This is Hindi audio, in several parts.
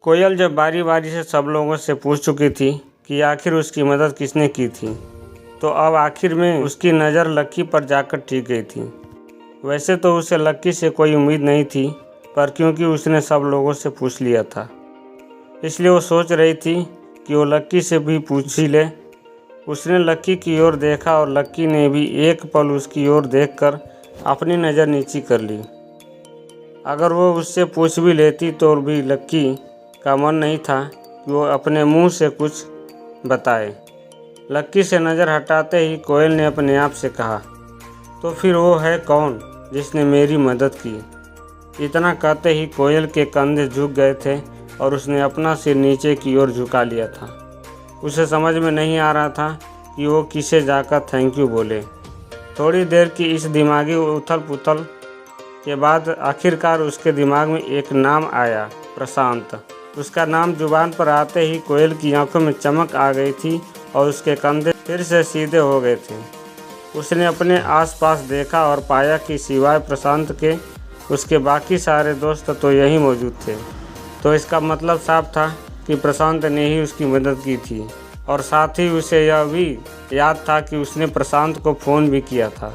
कोयल जब बारी बारी से सब लोगों से पूछ चुकी थी कि आखिर उसकी मदद किसने की थी, तो अब आखिर में उसकी नज़र लक्की पर जाकर टिक गई थी। वैसे तो उसे लक्की से कोई उम्मीद नहीं थी, पर क्योंकि उसने सब लोगों से पूछ लिया था, इसलिए वो सोच रही थी कि वो लक्की से भी पूछ ही ले। उसने लक्की की ओर देखा और लक्की ने भी एक पल उसकी ओर देखकर अपनी नज़र नीची कर ली। अगर वो उससे पूछ भी लेती तो भी लक्की का मन नहीं था कि वो अपने मुंह से कुछ बताए। लक्की से नज़र हटाते ही कोयल ने अपने आप से कहा, तो फिर वो है कौन जिसने मेरी मदद की। इतना कहते ही कोयल के कंधे झुक गए थे और उसने अपना सिर नीचे की ओर झुका लिया था। उसे समझ में नहीं आ रहा था कि वो किसे जाकर थैंक यू बोले। थोड़ी देर की इस दिमागी उथल पुथल के बाद आखिरकार उसके दिमाग में एक नाम आया, प्रशांत। उसका नाम जुबान पर आते ही कोयल की आंखों में चमक आ गई थी और उसके कंधे फिर से सीधे हो गए थे। उसने अपने आसपास देखा और पाया कि सिवाय प्रशांत के उसके बाकी सारे दोस्त तो यहीं मौजूद थे। तो इसका मतलब साफ था कि प्रशांत ने ही उसकी मदद की थी, और साथ ही उसे यह भी याद था कि उसने प्रशांत को फ़ोन भी किया था।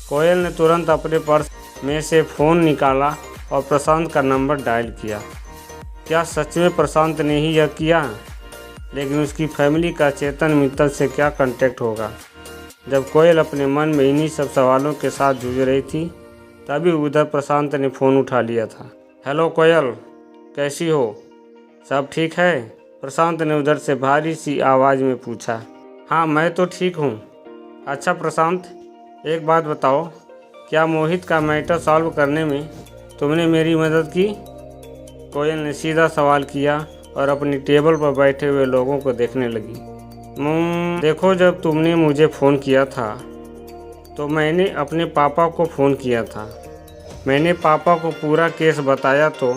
कोयल ने तुरंत अपने पर्स में से फ़ोन निकाला और प्रशांत का नंबर डायल किया। क्या सच में प्रशांत ने ही यह किया? लेकिन उसकी फैमिली का चेतन मित्तल से क्या कांटेक्ट होगा? जब कोयल अपने मन में इन्हीं सब सवालों के साथ जूझ रही थी, तभी उधर प्रशांत ने फ़ोन उठा लिया था। हेलो कोयल, कैसी हो? सब ठीक है? प्रशांत ने उधर से भारी सी आवाज़ में पूछा। हाँ, मैं तो ठीक हूँ। अच्छा प्रशांत, एक बात बताओ, क्या मोहित का मैटर सॉल्व करने में तुमने मेरी मदद की? कोयल ने सीधा सवाल किया और अपनी टेबल पर बैठे हुए लोगों को देखने लगी। देखो, जब तुमने मुझे फ़ोन किया था तो मैंने अपने पापा को फ़ोन किया था। मैंने पापा को पूरा केस बताया तो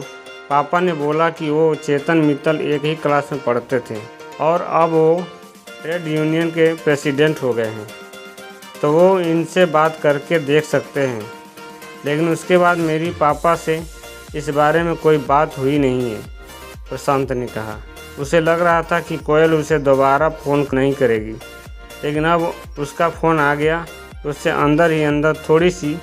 पापा ने बोला कि वो चेतन मित्तल एक ही क्लास में पढ़ते थे और अब वो ट्रेड यूनियन के प्रेसिडेंट हो गए हैं, तो वो इनसे बात करके देख सकते हैं। लेकिन उसके बाद मेरी पापा से इस बारे में कोई बात हुई नहीं है, प्रशांत ने कहा। उसे लग रहा था कि कोयल उसे दोबारा फ़ोन नहीं करेगी, लेकिन अब उसका फ़ोन आ गया तो उससे अंदर ही अंदर थोड़ी सी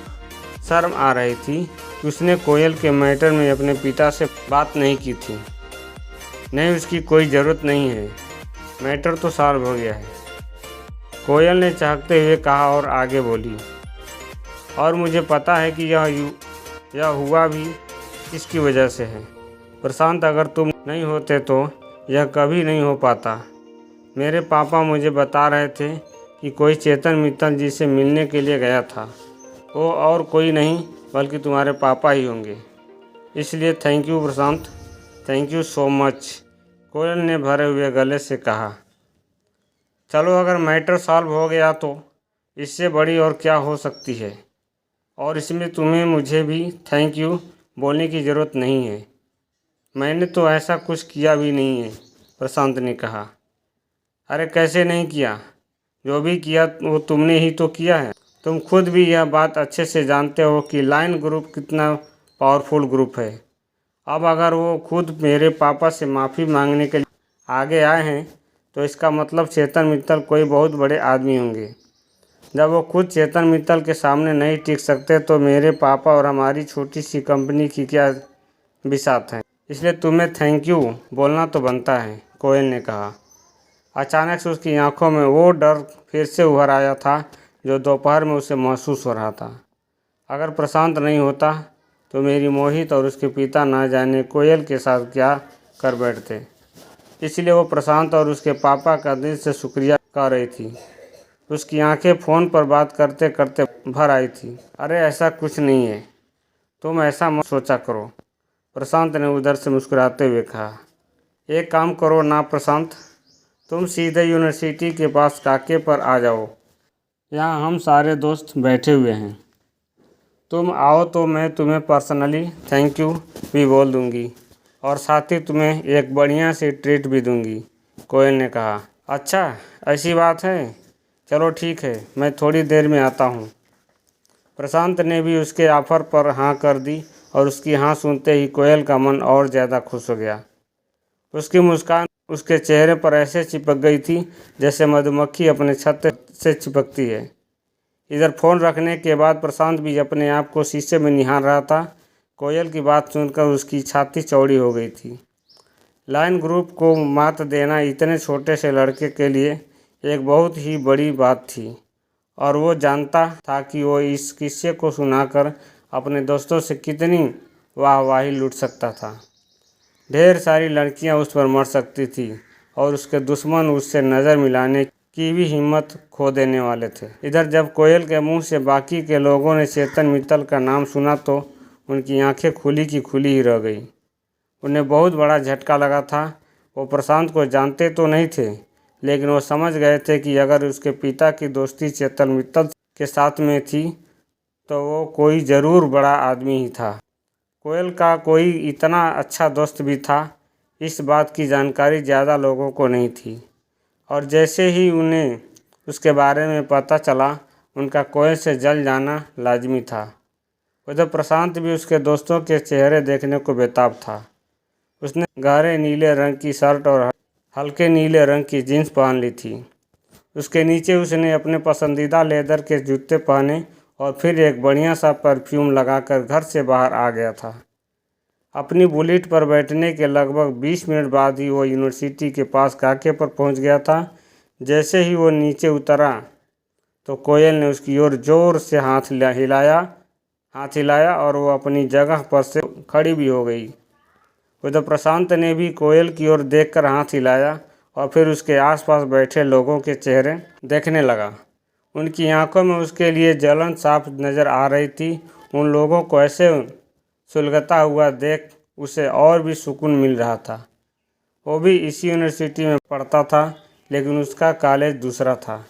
शर्म आ रही थी कि उसने कोयल के मैटर में अपने पिता से बात नहीं की थी। नहीं, उसकी कोई ज़रूरत नहीं है, मैटर तो सॉल्व हो गया है, कोयल ने चाहते हुए कहा और आगे बोली। और मुझे पता है कि यह हुआ भी इसकी वजह से है प्रशांत। अगर तुम नहीं होते तो यह कभी नहीं हो पाता। मेरे पापा मुझे बता रहे थे कि कोई चेतन मित्तल जी से मिलने के लिए गया था। वो और कोई नहीं बल्कि तुम्हारे पापा ही होंगे। इसलिए thank you Prashant, thank you so much, Koyal ने भरे हुए गले से कहा। चलो, अगर मैटर सॉल्व हो गया तो इससे बड़ी और क्या हो सकती है, और इसमें तुम्हें मुझे भी थैंक यू बोलने की ज़रूरत नहीं है। मैंने तो ऐसा कुछ किया भी नहीं है, प्रशांत ने कहा। अरे कैसे नहीं किया? जो भी किया वो तुमने ही तो किया है। तुम खुद भी यह बात अच्छे से जानते हो कि लाइन ग्रुप कितना पावरफुल ग्रुप है। अब अगर वो खुद मेरे पापा से माफ़ी मांगने के लिए आगे आए हैं तो इसका मतलब चेतन मित्तल कोई बहुत बड़े आदमी होंगे। जब वो खुद चेतन मित्तल के सामने नहीं टिक सकते तो मेरे पापा और हमारी छोटी सी कंपनी की क्या बिसात है। इसलिए तुम्हें थैंक यू बोलना तो बनता है, कोयल ने कहा। अचानक से उसकी आंखों में वो डर फिर से उभर आया था जो दोपहर में उसे महसूस हो रहा था। अगर प्रशांत नहीं होता तो मेरी मोहित और उसके पिता ना जाने कोयल के साथ क्या कर बैठते। इसलिए वो प्रशांत और उसके पापा का दिल से शुक्रिया कर रही थी। उसकी आंखें फ़ोन पर बात करते करते भर आई थी। अरे ऐसा कुछ नहीं है, तुम ऐसा मत सोचा करो, प्रशांत ने उधर से मुस्कुराते हुए कहा। एक काम करो ना प्रशांत, तुम सीधे यूनिवर्सिटी के पास काके पर आ जाओ। यहाँ हम सारे दोस्त बैठे हुए हैं। तुम आओ तो मैं तुम्हें पर्सनली थैंक यू भी बोल दूँगी और साथ ही तुम्हें एक बढ़िया सी ट्रीट भी दूँगी, कोयल ने कहा। अच्छा, ऐसी बात है, चलो ठीक है, मैं थोड़ी देर में आता हूँ। प्रशांत ने भी उसके ऑफ़र पर हाँ कर दी और उसकी हाँ सुनते ही कोयल का मन और ज़्यादा खुश हो गया। उसकी मुस्कान उसके चेहरे पर ऐसे चिपक गई थी जैसे मधुमक्खी अपने छत्ते से चिपकती है। इधर फ़ोन रखने के बाद प्रशांत भी अपने आप को शीशे में निहार रहा था। कोयल की बात सुनकर उसकी छाती चौड़ी हो गई थी। लायन ग्रुप को मात देना इतने छोटे से लड़के के लिए एक बहुत ही बड़ी बात थी और वो जानता था कि वो इस किस्से को सुनाकर अपने दोस्तों से कितनी वाहवाही लूट सकता था। ढेर सारी लड़कियां उस पर मर सकती थी और उसके दुश्मन उससे नज़र मिलाने की भी हिम्मत खो देने वाले थे। इधर जब कोयल के मुंह से बाकी के लोगों ने चेतन मित्तल का नाम सुना तो उनकी आंखें खुली की खुली ही रह गई। उन्हें बहुत बड़ा झटका लगा था। वो प्रशांत को जानते तो नहीं थे, लेकिन वो समझ गए थे कि अगर उसके पिता की दोस्ती चेतन मित्तल के साथ में थी तो वो कोई ज़रूर बड़ा आदमी ही था। कोयल का कोई इतना अच्छा दोस्त भी था, इस बात की जानकारी ज़्यादा लोगों को नहीं थी और जैसे ही उन्हें उसके बारे में पता चला उनका कोयल से जल जाना लाजमी था। उधर प्रशांत भी उसके दोस्तों के चेहरे देखने को बेताब था। उसने गहरे नीले रंग की शर्ट और हल्के नीले रंग की जीन्स पहन ली थी। उसके नीचे उसने अपने पसंदीदा लेदर के जूते पहने और फिर एक बढ़िया सा परफ्यूम लगाकर घर से बाहर आ गया था। अपनी बुलेट पर बैठने के लगभग 20 मिनट बाद ही वो यूनिवर्सिटी के पास काके पर पहुंच गया था। जैसे ही वो नीचे उतरा तो कोयल ने उसकी ओर जोर से हाथ हिलाया और वो अपनी जगह पर से खड़ी भी हो गई। उधर प्रशांत ने भी कोयल की ओर देखकर हाथ हिलाया और फिर उसके आसपास बैठे लोगों के चेहरे देखने लगा। उनकी आंखों में उसके लिए जलन साफ नज़र आ रही थी। उन लोगों को ऐसे सुलगता हुआ देख उसे और भी सुकून मिल रहा था। वो भी इसी यूनिवर्सिटी में पढ़ता था, लेकिन उसका कॉलेज दूसरा था।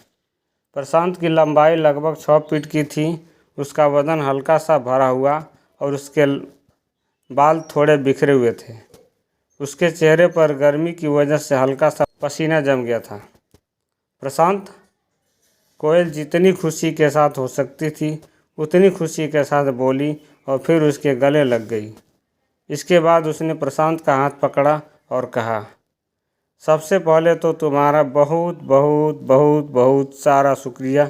प्रशांत की लंबाई लगभग 6 फीट की थी। उसका बदन हल्का सा भरा हुआ और उसके बाल थोड़े बिखरे हुए थे। उसके चेहरे पर गर्मी की वजह से हल्का सा पसीना जम गया था। प्रशांत, कोयल जितनी खुशी के साथ हो सकती थी उतनी खुशी के साथ बोली और फिर उसके गले लग गई। इसके बाद उसने प्रशांत का हाथ पकड़ा और कहा, सबसे पहले तो तुम्हारा बहुत बहुत बहुत बहुत सारा शुक्रिया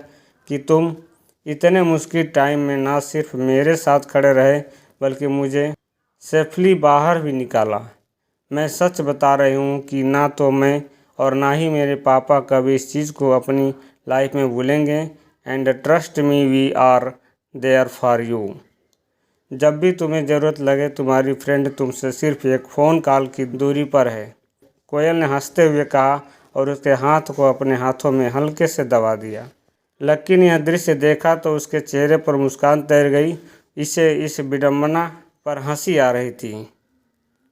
कि तुम इतने मुश्किल टाइम में ना सिर्फ मेरे साथ खड़े रहे बल्कि मुझे सेफली बाहर भी निकाला। मैं सच बता रही हूँ कि ना तो मैं और ना ही मेरे पापा कभी इस चीज़ को अपनी लाइफ में भूलेंगे। And trust me, we are there for you. जब भी तुम्हें ज़रूरत लगे तुम्हारी फ्रेंड तुमसे सिर्फ एक फ़ोन कॉल की दूरी पर है। कोयल ने हंसते हुए कहा और उसके हाथ को अपने हाथों में हल्के से दबा दिया। लक्की ने यह दृश्य देखा तो उसके चेहरे पर मुस्कान तैर गई। इसे इस विडंबना पर हंसी आ रही थी,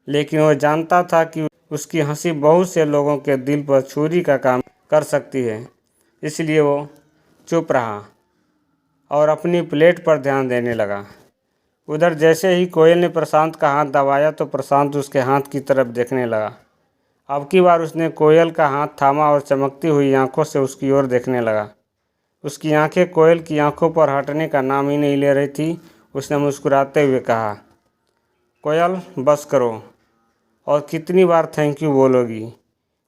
लेकिन वह जानता था कि उसकी हंसी बहुत से लोगों के दिल पर छुरी का काम कर सकती है। इसलिए वो चुप रहा और अपनी प्लेट पर ध्यान देने लगा। उधर जैसे ही कोयल ने प्रशांत का हाथ दबाया तो प्रशांत उसके हाथ की तरफ देखने लगा। अब की बार उसने कोयल का हाथ थामा और चमकती हुई आंखों से उसकी ओर देखने लगा। उसकी आंखें कोयल की आंखों पर हटने का नाम ही नहीं ले रही थी। उसने मुस्कुराते हुए कहा, कोयल बस करो, और कितनी बार थैंक यू बोलोगी?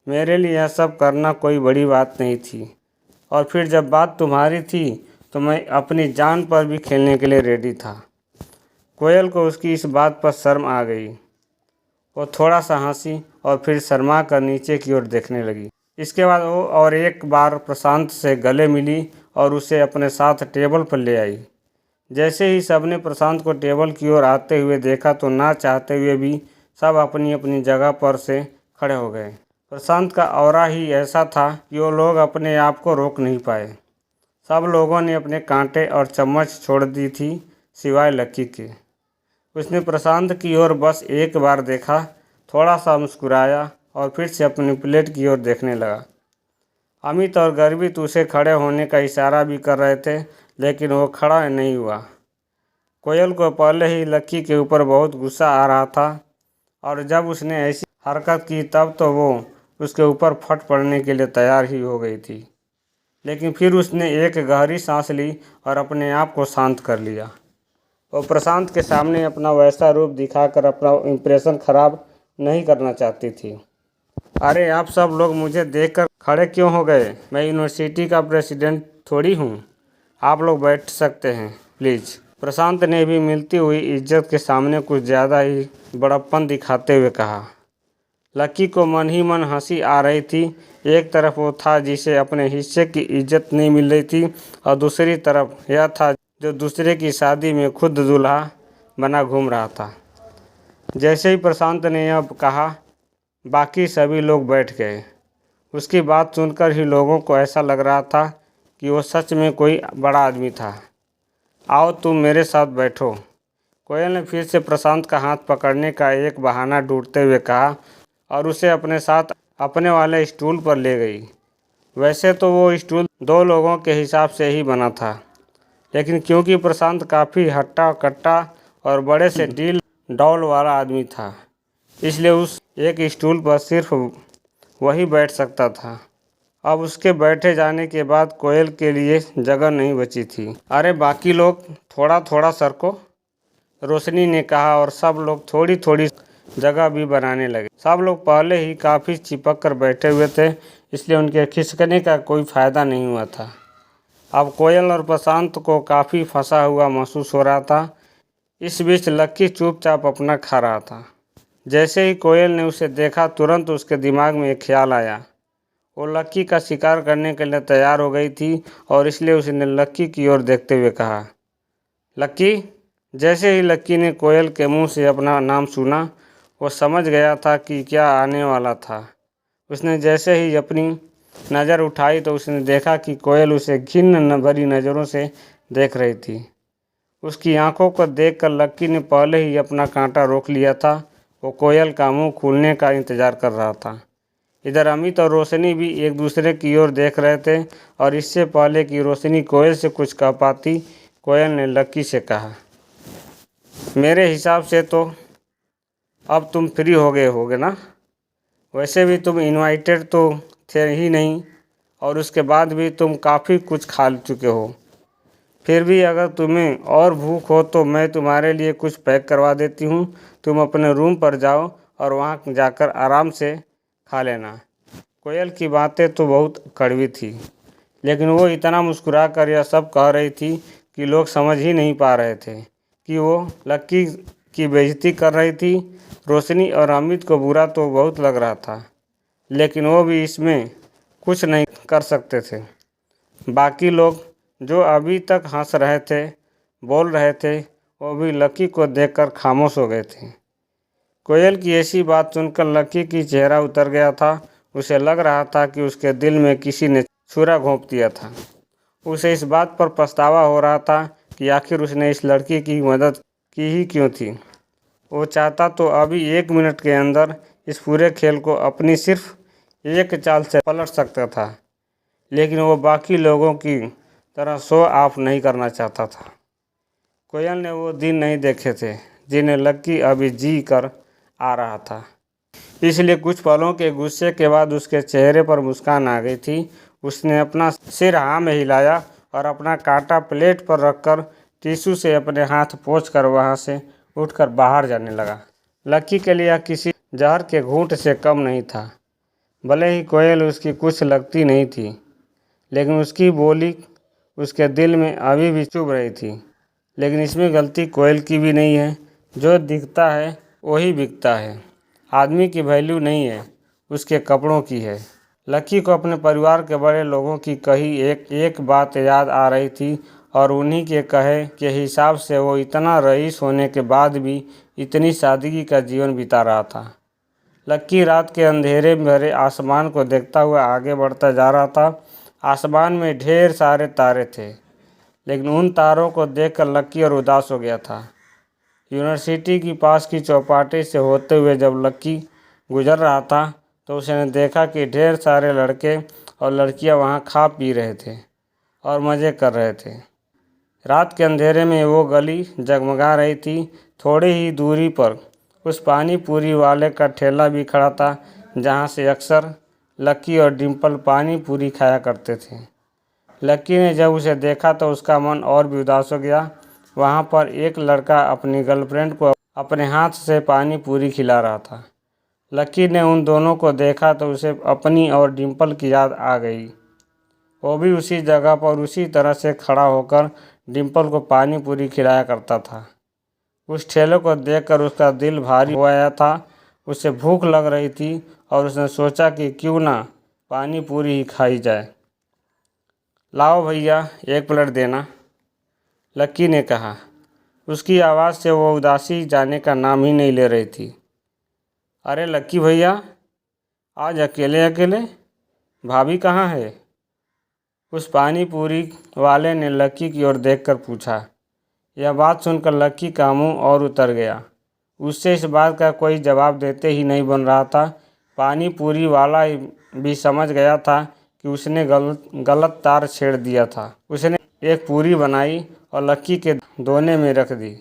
मेरे लिए यह सब करना कोई बड़ी बात नहीं थी, और फिर जब बात तुम्हारी थी तो मैं अपनी जान पर भी खेलने के लिए रेडी था। कोयल को उसकी इस बात पर शर्म आ गई। वो थोड़ा सा हंसी और फिर शर्मा कर नीचे की ओर देखने लगी। इसके बाद वो और एक बार प्रशांत से गले मिली और उसे अपने साथ टेबल पर ले आई। जैसे ही सबने प्रशांत को टेबल की ओर आते हुए देखा तो ना चाहते हुए भी सब अपनी अपनी जगह पर से खड़े हो गए। प्रशांत का ऑरा ही ऐसा था कि वो लोग अपने आप को रोक नहीं पाए। सब लोगों ने अपने कांटे और चम्मच छोड़ दी थी, सिवाय लक्की के। उसने प्रशांत की ओर बस एक बार देखा, थोड़ा सा मुस्कुराया और फिर से अपनी प्लेट की ओर देखने लगा। अमित और गर्वित उसे खड़े होने का इशारा भी कर रहे थे, लेकिन वो खड़ा नहीं हुआ। कोयल को पहले ही लक्की के ऊपर बहुत गुस्सा आ रहा था और जब उसने ऐसी हरकत की तब तो वो उसके ऊपर फट पड़ने के लिए तैयार ही हो गई थी। लेकिन फिर उसने एक गहरी सांस ली और अपने आप को शांत कर लिया। वो प्रशांत के सामने अपना वैसा रूप दिखाकर अपना इम्प्रेशन खराब नहीं करना चाहती थी। अरे आप सब लोग मुझे देखकर खड़े क्यों हो गए? मैं यूनिवर्सिटी का प्रेसिडेंट थोड़ी हूँ। आप लोग बैठ सकते हैं प्लीज़। प्रशांत ने भी मिलती हुई इज्जत के सामने कुछ ज़्यादा ही बड़प्पन दिखाते हुए कहा। लक्की को मन ही मन हंसी आ रही थी। एक तरफ वो था जिसे अपने हिस्से की इज्जत नहीं मिल रही थी और दूसरी तरफ यह था जो दूसरे की शादी में खुद दूल्हा बना घूम रहा था। जैसे ही प्रशांत ने यह कहा, बाकी सभी लोग बैठ गए। उसकी बात सुनकर ही लोगों को ऐसा लग रहा था कि वो सच में कोई बड़ा आदमी था। आओ तुम मेरे साथ बैठो। कोयल ने फिर से प्रशांत का हाथ पकड़ने का एक बहाना ढूंढते हुए कहा और उसे अपने साथ अपने वाले स्टूल पर ले गई। वैसे तो वो स्टूल दो लोगों के हिसाब से ही बना था, लेकिन क्योंकि प्रशांत काफ़ी हट्टा कट्टा और बड़े से डील डौल वाला आदमी था, इसलिए उस एक स्टूल पर सिर्फ वही बैठ सकता था। अब उसके बैठे जाने के बाद कोयल के लिए जगह नहीं बची थी। अरे बाकी लोग थोड़ा थोड़ा सरको, रोशनी ने कहा और सब लोग थोड़ी थोड़ी जगह भी बनाने लगे। सब लोग पहले ही काफ़ी चिपक कर बैठे हुए थे, इसलिए उनके खिसकने का कोई फ़ायदा नहीं हुआ था। अब कोयल और प्रशांत को काफ़ी फंसा हुआ महसूस हो रहा था। इस बीच लक्की चुपचाप अपना खा रहा था। जैसे ही कोयल ने उसे देखा, तुरंत उसके दिमाग में एक ख्याल आया। वो लक्की का शिकार करने के लिए तैयार हो गई थी और इसलिए उसने लक्की की ओर देखते हुए कहा, लक्की। जैसे ही लक्की ने कोयल के मुंह से अपना नाम सुना, वो समझ गया था कि क्या आने वाला था। उसने जैसे ही अपनी नज़र उठाई तो उसने देखा कि कोयल उसे घिन भरी नज़रों से देख रही थी। उसकी आंखों को देखकर लक्की ने पहले ही अपना कांटा रोक लिया था। वो कोयल का मुंह खुलने का इंतज़ार कर रहा था। इधर अमित और रोशनी भी एक दूसरे की ओर देख रहे थे और इससे पहले कि रोशनी कोयल से कुछ कह पाती, कोयल ने लक्की से कहा, मेरे हिसाब से तो अब तुम फ्री हो गए होगे ना? वैसे भी तुम इनवाइटेड तो थे ही नहीं और उसके बाद भी तुम काफ़ी कुछ खा चुके हो। फिर भी अगर तुम्हें और भूख हो तो मैं तुम्हारे लिए कुछ पैक करवा देती हूँ। तुम अपने रूम पर जाओ और वहाँ जाकर आराम से खा लेना। कोयल की बातें तो बहुत कड़वी थी, लेकिन वो इतना मुस्कुरा कर यह सब कह रही थी कि लोग समझ ही नहीं पा रहे थे कि वो लक्की की बेइज्जती कर रही थी। रोशनी और अमित को बुरा तो बहुत लग रहा था, लेकिन वो भी इसमें कुछ नहीं कर सकते थे। बाकी लोग जो अभी तक हंस रहे थे, बोल रहे थे, वो भी लक्की को देखकर खामोश हो गए थे। कोयल की ऐसी बात सुनकर लक्की की चेहरा उतर गया था। उसे लग रहा था कि उसके दिल में किसी ने छुरा घोंप दिया था। उसे इस बात पर पछतावा हो रहा था कि आखिर उसने इस लड़की की मदद की ही क्यों थी। वो चाहता तो अभी 1 मिनट के अंदर इस पूरे खेल को अपनी सिर्फ एक चाल से पलट सकता था, लेकिन वो बाकी लोगों की तरह शो ऑफ नहीं करना चाहता था। कोयल ने वो दिन नहीं देखे थे जिन्हें लक्की अभी जी कर आ रहा था, इसलिए कुछ पलों के गुस्से के बाद उसके चेहरे पर मुस्कान आ गई थी। उसने अपना सिर हाँ में हिलाया और अपना कांटा प्लेट पर रखकर टिश्यू से अपने हाथ पोंछकर वहाँ से उठकर बाहर जाने लगा। लक्की के लिए किसी जहर के घूंट से कम नहीं था। भले ही कोयल उसकी कुछ लगती नहीं थी, लेकिन उसकी बोली उसके दिल में अभी भी चुभ रही थी। लेकिन इसमें गलती कोयल की भी नहीं है। जो दिखता है वही बिकता है। आदमी की वैल्यू नहीं है, उसके कपड़ों की है। लक्की को अपने परिवार के बड़े लोगों की कही एक बात याद आ रही थी और उन्हीं के कहे के हिसाब से वो इतना रईस होने के बाद भी इतनी सादगी का जीवन बिता रहा था। लक्की रात के अंधेरे में भरे आसमान को देखता हुआ आगे बढ़ता जा रहा था। आसमान में ढेर सारे तारे थे, लेकिन उन तारों को देखकर लक्की और उदास हो गया था। यूनिवर्सिटी की पास की चौपाटी से होते हुए जब लक्की गुजर रहा था तो उसने देखा कि ढेर सारे लड़के और लड़कियां वहां खा पी रहे थे और मज़े कर रहे थे। रात के अंधेरे में वो गली जगमगा रही थी। थोड़ी ही दूरी पर उस पानी पूरी वाले का ठेला भी खड़ा था, जहां से अक्सर लक्की और डिम्पल पानी पूरी खाया करते थे। लक्की ने जब उसे देखा तो उसका मन और भी उदास हो गया। वहाँ पर एक लड़का अपनी गर्लफ्रेंड को अपने हाथ से पानी पूरी खिला रहा था। लक्की ने उन दोनों को देखा तो उसे अपनी और डिम्पल की याद आ गई। वो भी उसी जगह पर उसी तरह से खड़ा होकर डिम्पल को पानी पूरी खिलाया करता था। उस ठेले को देखकर उसका दिल भारी हो आया था। उसे भूख लग रही थी और उसने सोचा कि क्यों ना पानी पूरी ही खाई जाए। लाओ भैया, एक प्लेट देना, लक्की ने कहा। उसकी आवाज़ से वो उदासी जाने का नाम ही नहीं ले रही थी। अरे लक्की भैया, आज अकेले अकेले, भाभी कहाँ है? उस पानी पूरी वाले ने लक्की की ओर देखकर पूछा। यह बात सुनकर लक्की का मुंह और उतर गया। उससे इस बात का कोई जवाब देते ही नहीं बन रहा था। पानी पूरी वाला भी समझ गया था कि उसने गलत तार छेड़ दिया था। उसने एक पूरी बनाई और लक्की के दोने में रख दी।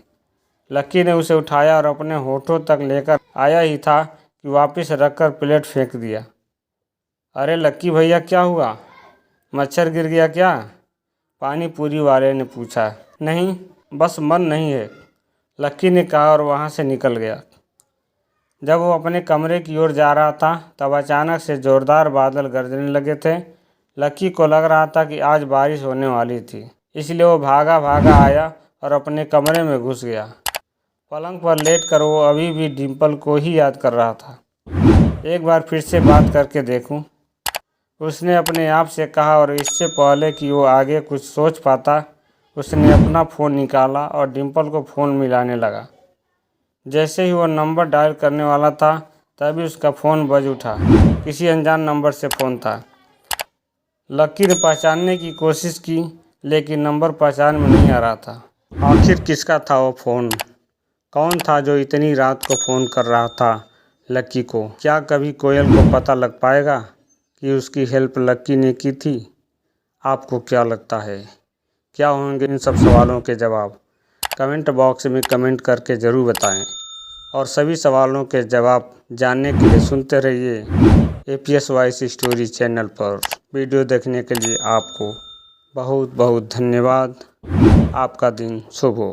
लक्की ने उसे उठाया और अपने होठों तक लेकर आया ही था कि वापस रखकर प्लेट फेंक दिया। अरे लक्की भैया, क्या हुआ? मच्छर गिर गया क्या? पानी पूरी वाले ने पूछा। नहीं, बस मन नहीं है, लक्की ने कहा और वहाँ से निकल गया। जब वो अपने कमरे की ओर जा रहा था तब अचानक से ज़ोरदार बादल गरजने लगे थे। लक्की को लग रहा था कि आज बारिश होने वाली थी, इसलिए वो भागा भागा आया और अपने कमरे में घुस गया। पलंग पर लेटकर वो अभी भी डिम्पल को ही याद कर रहा था। एक बार फिर से बात करके देखूं, उसने अपने आप से कहा और इससे पहले कि वो आगे कुछ सोच पाता, उसने अपना फ़ोन निकाला और डिम्पल को फ़ोन मिलाने लगा। जैसे ही वो नंबर डायल करने वाला था तभी उसका फ़ोन बज उठा। किसी अनजान नंबर से फ़ोन था। लक्की ने पहचानने की कोशिश की लेकिन नंबर पहचान में नहीं आ रहा था। आखिर किसका था वो फ़ोन? कौन था जो इतनी रात को फ़ोन कर रहा था लक्की को? क्या कभी कोयल को पता लग पाएगा कि उसकी हेल्प लक्की ने की थी? आपको क्या लगता है, क्या होंगे इन सब सवालों के जवाब? कमेंट बॉक्स में कमेंट करके ज़रूर बताएं और सभी सवालों के जवाब जानने के लिए सुनते रहिए APS वॉइस स्टोरी चैनल पर। वीडियो देखने के लिए आपको बहुत बहुत धन्यवाद। आपका दिन शुभ हो।